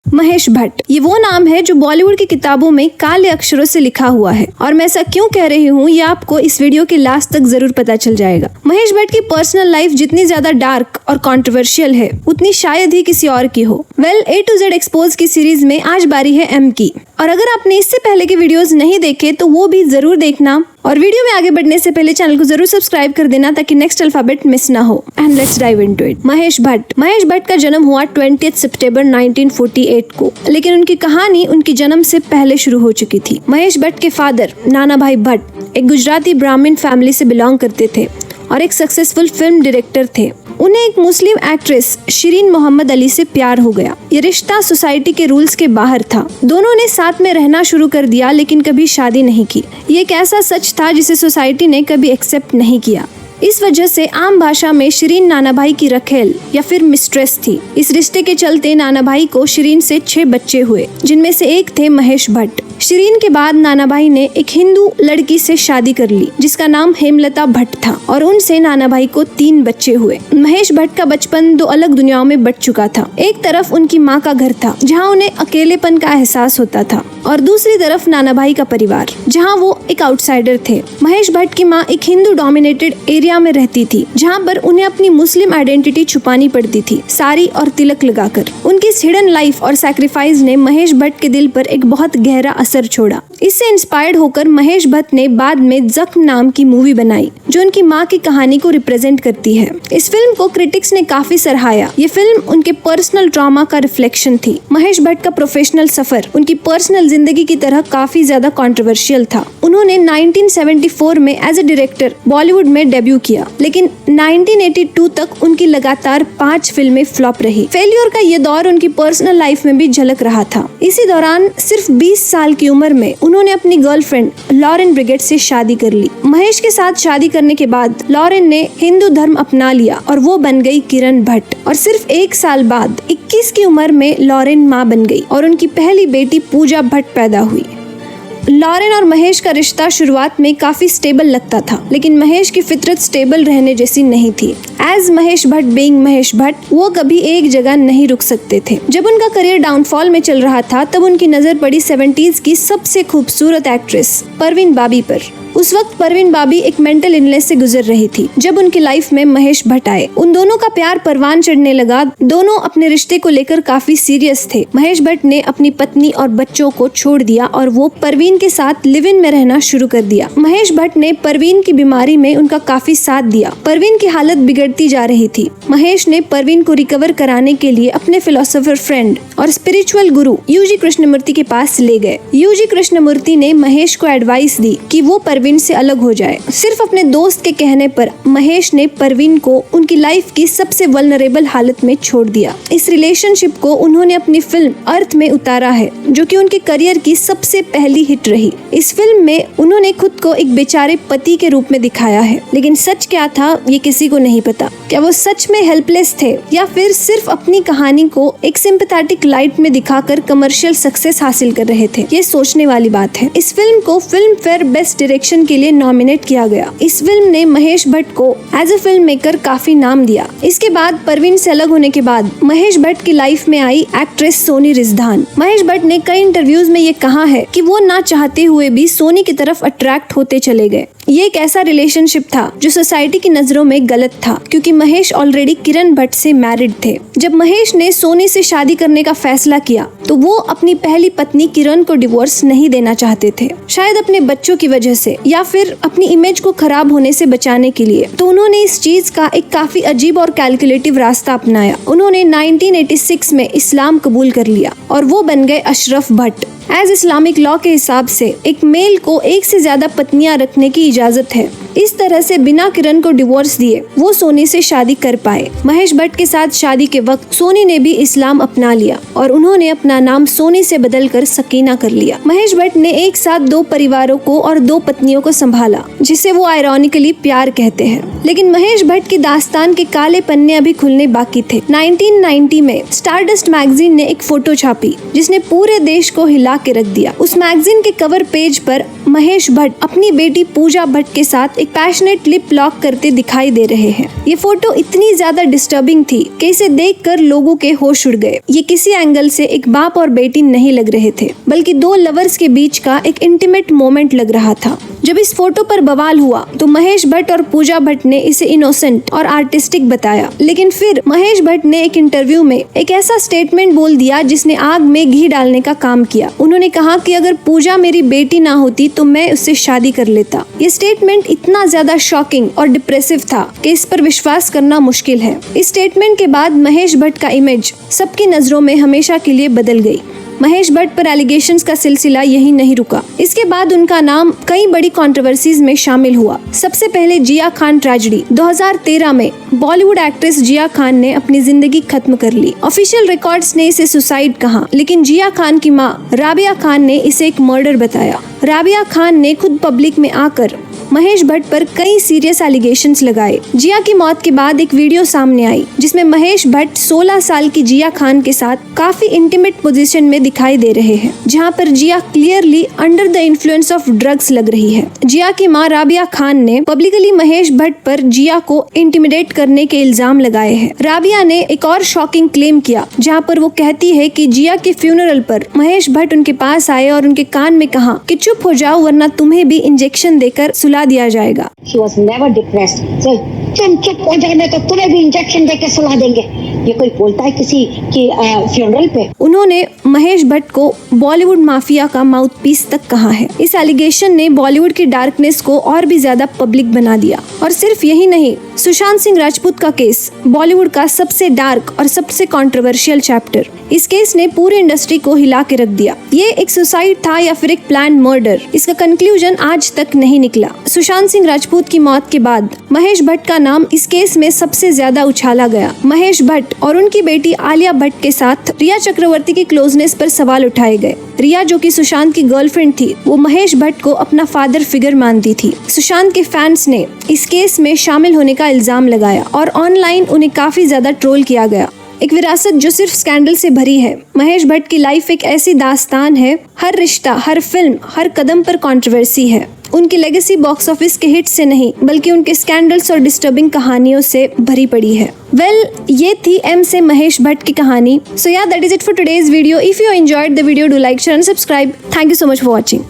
महेश भट्ट, ये वो नाम है जो बॉलीवुड की किताबों में काले अक्षरों से लिखा हुआ है और मैं ऐसा क्यों कह रही हूँ ये आपको इस वीडियो के लास्ट तक जरूर पता चल जाएगा। महेश भट्ट की पर्सनल लाइफ जितनी ज्यादा डार्क और कंट्रोवर्शियल है उतनी शायद ही किसी और की हो। A to Z एक्सपोज की सीरीज में आज बारी है M की, और अगर आपने इससे पहले के वीडियोस नहीं देखे तो वो भी जरूर देखना, और वीडियो में आगे बढ़ने से पहले चैनल को जरूर सब्सक्राइब कर देना ताकि नेक्स्ट अल्फाबेट मिस ना हो। And let's dive into it. Mahesh Bhatt का जन्म हुआ 20 सितंबर 1948 को, लेकिन उनकी कहानी उनकी जन्म से पहले शुरू हो चुकी थी। महेश भट्ट के फादर नाना भाई भट्ट एक गुजराती ब्राह्मण फैमिली से बिलोंग करते थे और एक सक्सेसफुल फिल्म डायरेक्टर थे। उन्हें एक मुस्लिम एक्ट्रेस शिरीन मोहम्मद अली से प्यार हो गया। ये रिश्ता सोसाइटी के रूल्स के बाहर था। दोनों ने साथ में रहना शुरू कर दिया लेकिन कभी शादी नहीं की। ये एक ऐसा सच था जिसे सोसाइटी ने कभी एक्सेप्ट नहीं किया। इस वजह से आम भाषा में शिरीन नाना भाई की रखेल या फिर मिस्ट्रेस थी। इस रिश्ते के चलते नाना भाई को शिरीन से 6 बच्चे हुए, जिनमें से एक थे महेश भट्ट। शिरीन के बाद नाना भाई ने एक हिंदू लड़की से शादी कर ली जिसका नाम हेमलता भट्ट था, और उनसे नाना भाई को 3 बच्चे हुए। महेश भट्ट का बचपन 2 अलग दुनियाओं में बट चुका था। एक तरफ उनकी माँ का घर था जहाँ उन्हें अकेलेपन का एहसास होता था, और दूसरी तरफ नाना भाई का परिवार जहाँ वो एक आउटसाइडर थे। महेश भट्ट की माँ एक हिंदू डोमिनेटेड एरिया में रहती थी जहाँ पर उन्हें अपनी मुस्लिम आइडेंटिटी छुपानी पड़ती थी, साड़ी और तिलक लगाकर। उनकी हिडन लाइफ और सैक्रिफाइस ने महेश भट्ट के दिल पर एक बहुत गहरा असर छोड़ा। इससे इंस्पायर्ड होकर महेश भट्ट ने बाद में जख्म नाम की मूवी बनाई जो उनकी माँ की कहानी को रिप्रेजेंट करती है। इस फिल्म को क्रिटिक्स ने काफी सराहाया। ये फिल्म उनके पर्सनल ट्रॉमा का रिफ्लेक्शन थी। महेश भट्ट का प्रोफेशनल सफर उनकी पर्सनल जिंदगी की तरह काफी ज्यादा कंट्रोवर्शियल था। उन्होंने 1974 में एज ए डायरेक्टर बॉलीवुड में डेब्यू किया, लेकिन 1982 तक उनकी लगातार 5 फिल्में फ्लॉप रही। फेल्योर का ये दौर उनकी पर्सनल लाइफ में भी झलक रहा था। इसी दौरान सिर्फ 20 साल की उम्र में उन्होंने अपनी गर्लफ्रेंड लॉरेन ब्रिगेड से शादी कर ली। महेश के साथ शादी करने के बाद लॉरेन ने हिंदू धर्म अपना लिया और वो बन गई किरण भट्ट, और सिर्फ 1 साल बाद 21 की उम्र में लॉरेन माँ बन गई और उनकी पहली बेटी पूजा भट्ट पैदा हुई। लॉरेन और महेश का रिश्ता शुरुआत में काफी स्टेबल लगता था, लेकिन महेश की फितरत स्टेबल रहने जैसी नहीं थी। एज महेश भट्ट बीइंग महेश भट्ट, वो कभी एक जगह नहीं रुक सकते थे। जब उनका करियर डाउनफॉल में चल रहा था तब उनकी नजर पड़ी 70s की सबसे खूबसूरत एक्ट्रेस परवीन बाबी पर। उस वक्त परवीन बाबी एक मेंटल इलनेस से गुजर रही थी जब उनकी लाइफ में महेश भट्ट आए। उन दोनों का प्यार परवान चढ़ने लगा। दोनों अपने रिश्ते को लेकर काफी सीरियस थे। महेश भट्ट ने अपनी पत्नी और बच्चों को छोड़ दिया और वो परवीन के साथ लिव इन में रहना शुरू कर दिया। महेश भट्ट ने परवीन की बीमारी में उनका काफी साथ दिया। परवीन की हालत बिगड़ती जा रही थी। महेश ने परवीन को रिकवर कराने के लिए अपने फिलोसोफर फ्रेंड और स्पिरिचुअल गुरु UG कृष्णमूर्ति के पास ले गए। UG कृष्णमूर्ति ने महेश को एडवाइस दी कि वो परवीन से अलग हो जाए। सिर्फ अपने दोस्त के कहने पर महेश ने परवीन को उनकी लाइफ की सबसे वल्नरेबल हालत में छोड़ दिया। इस रिलेशनशिप को उन्होंने अपनी फिल्म अर्थ में उतारा है, जो कि उनके करियर की सबसे पहली हिट रही। इस फिल्म में उन्होंने खुद को एक बेचारे पति के रूप में दिखाया है, लेकिन सच क्या था ये किसी को नहीं पता। क्या वो सच में हेल्पलेस थे या फिर सिर्फ अपनी कहानी को एक सिंपैथेटिक लाइट में दिखाकर कमर्शियल सक्सेस हासिल कर रहे थे? ये सोचने वाली बात है। इस फिल्म को फिल्म फेयर बेस्ट डायरेक्शन के लिए नॉमिनेट किया गया। इस फिल्म ने महेश भट्ट को एज ए फिल्म मेकर काफी नाम दिया। इसके बाद परवीन से अलग होने के बाद महेश भट्ट की लाइफ में आई एक्ट्रेस सोनी रिजधान। महेश भट्ट ने कई इंटरव्यूज में ये कहा है कि वो ना चाहते हुए भी सोनी की तरफ अट्रैक्ट होते चले गए। ये एक ऐसा रिलेशनशिप था जो सोसाइटी की नजरों में गलत था, क्योंकि महेश ऑलरेडी किरण भट्ट से मैरिड थे। जब महेश ने सोनी से शादी करने का फैसला किया तो वो अपनी पहली पत्नी किरण को डिवोर्स नहीं देना चाहते थे, शायद अपने बच्चों की वजह से या फिर अपनी इमेज को खराब होने से बचाने के लिए। तो उन्होंने इस चीज का एक काफी अजीब और कैलकुलेटिव रास्ता अपनाया। उन्होंने 1986 में इस्लाम कबूल कर लिया और वो बन गए Ashraf Bhatt. As Islamic law के हिसाब से एक मेल को 1 से ज्यादा पत्नियां रखने की इजाजत है। इस तरह से बिना किरण को डिवोर्स दिए वो सोनी से शादी कर पाए। महेश भट्ट के साथ शादी के वक्त सोनी ने भी इस्लाम अपना लिया और उन्होंने अपना नाम सोनी से बदलकर सकीना कर लिया। महेश भट्ट ने एक साथ 2 परिवारों को और 2 पत्नियों को संभाला, जिसे वो आयरॉनिकली प्यार कहते हैं। लेकिन महेश भट्ट की दास्तान के काले पन्ने अभी खुलने बाकी थे। 1990 में स्टारडस्ट मैगजीन ने एक फोटो छापी जिसने पूरे देश को हिला के रख दिया। उस मैगजीन के कवर पेज पर महेश भट्ट अपनी बेटी पूजा भट्ट के साथ एक पैशनेट लिप लॉक करते दिखाई दे रहे हैं। ये फोटो इतनी ज्यादा डिस्टर्बिंग थी कि इसे देखकर लोगों के होश उड़ गए। ये किसी एंगल से एक बाप और बेटी नहीं लग रहे थे, बल्कि दो लवर्स के बीच का एक इंटीमेट मोमेंट लग रहा था। जब इस फोटो पर बवाल हुआ तो महेश भट्ट और पूजा भट्ट ने इसे इनोसेंट और आर्टिस्टिक बताया, लेकिन फिर महेश भट्ट ने एक इंटरव्यू में एक ऐसा स्टेटमेंट बोल दिया जिसने आग में घी डालने का काम किया। उन्होंने कहा कि अगर पूजा मेरी बेटी ना होती तो मैं उससे शादी कर लेता। ये स्टेटमेंट इतना ज्यादा शॉकिंग और डिप्रेसिव था कि इस पर विश्वास करना मुश्किल है। इस स्टेटमेंट के बाद महेश भट्ट का इमेज सबकी नजरों में हमेशा के लिए बदल गई। महेश भट्ट पर एलिगेशंस का सिलसिला यही नहीं रुका। इसके बाद उनका नाम कई बड़ी कंट्रोवर्सीज में शामिल हुआ। सबसे पहले जिया खान ट्रेजेडी। 2013 में बॉलीवुड एक्ट्रेस जिया खान ने अपनी जिंदगी खत्म कर ली। ऑफिशियल रिकॉर्ड्स ने इसे सुसाइड कहा, लेकिन जिया खान की मां राबिया खान ने इसे एक मर्डर बताया। राबिया खान ने खुद पब्लिक में आकर महेश भट्ट पर कई सीरियस एलिगेशंस लगाए। जिया की मौत के बाद एक वीडियो सामने आई जिसमें महेश भट्ट 16 साल की जिया खान के साथ काफी इंटीमेट पोजीशन में दिखाई दे रहे हैं, जहां पर Jiya clearly under the influence of drugs लग रही है। जिया की मां राबिया खान ने पब्लिकली महेश भट्ट पर जिया को इंटिमिडेट करने के इल्जाम लगाए हैं। राबिया ने एक और शॉकिंग क्लेम किया, जहां पर वो कहती है कि जिया के फ्यूनरल पर महेश भट्ट उनके पास आए और उनके कान में कहा कि चुप हो जाओ वरना तुम्हें भी इंजेक्शन देकर सुला दिया जाएगा। She was never depressed. So, तुम चुप हो जाने तो तुम्हें भी इंजेक्शन देकर सुला देंगे। ये कोई बोलता है किसी की फ्यूनरल पे? उन्होंने महेश भट्ट को बॉलीवुड माफिया का माउथपीस तक कहा है। इस एलिगेशन ने बॉलीवुड की डार्कनेस को और भी ज्यादा पब्लिक बना दिया। और सिर्फ यही नहीं, सुशांत सिंह राजपूत का केस बॉलीवुड का सबसे डार्क और सबसे कंट्रोवर्शियल चैप्टर। इस केस ने पूरी इंडस्ट्री को हिला के रख दिया। ये एक सुसाइड था या फिर एक प्लान मर्डर, इसका कंक्लूजन आज तक नहीं निकला। सुशांत सिंह राजपूत की मौत के बाद महेश भट्ट का नाम इस केस में सबसे ज्यादा उछाला गया। महेश भट्ट और उनकी बेटी आलिया भट्ट के साथ रिया चक्रवर्ती की क्लोजनेस पर सवाल उठाए गए। रिया, जो कि सुशांत की गर्लफ्रेंड थी, वो महेश भट्ट को अपना फादर फिगर मानती थी। सुशांत के फैंस ने इस केस में शामिल होने का इल्जाम लगाया और ऑनलाइन उन्हें काफी ज्यादा ट्रोल किया गया। एक विरासत जो सिर्फ स्कैंडल से भरी है। महेश भट्ट की लाइफ एक ऐसी दास्तान है, हर रिश्ता, हर फिल्म, हर कदम पर कंट्रोवर्सी है। उनकी लेगेसी बॉक्स ऑफिस के हिट से नहीं बल्कि उनके स्कैंडल्स और डिस्टर्बिंग कहानियों से भरी पड़ी है। ये थी एम से महेश भट्ट की कहानी। सो या that is it for today's video. If you enjoyed the video, do like, share and subscribe. Thank you so much for watching.